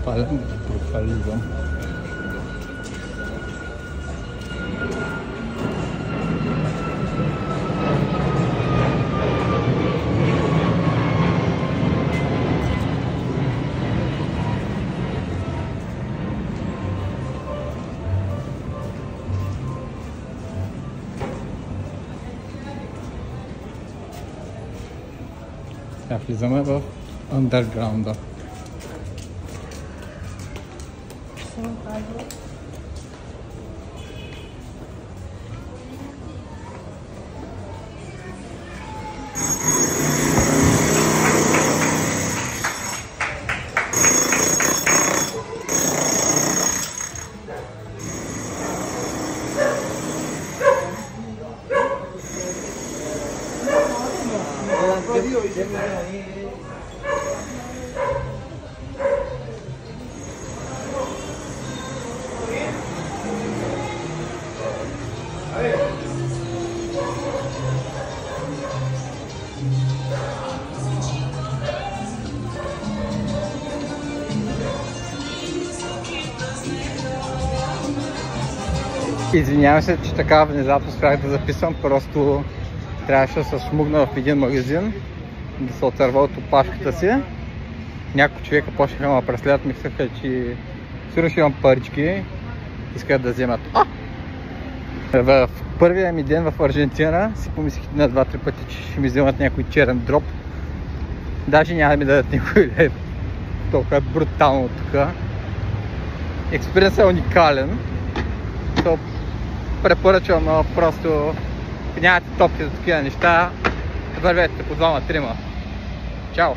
Palem brutalizam. Сега влизаме в андерграунда. Извинявам се, че така внезапно спрях да записвам, просто трябваше да се шмугна в един магазин, да се отърва от опашката си. Няколко човека почнаха да ме преследват, мислеха, че сигурно ще имам парички, искат да вземат. В първия ми ден в Аржентина си помислих на 2-3 пъти, че ще ми вземат някой черен дроп. Даже няма да ми дадат никой лев. Толкова е брутално тук. Експириенсът е уникален. Препоръчвам, но просто нямате топки за такива неща, вървете по 2-3. Чао!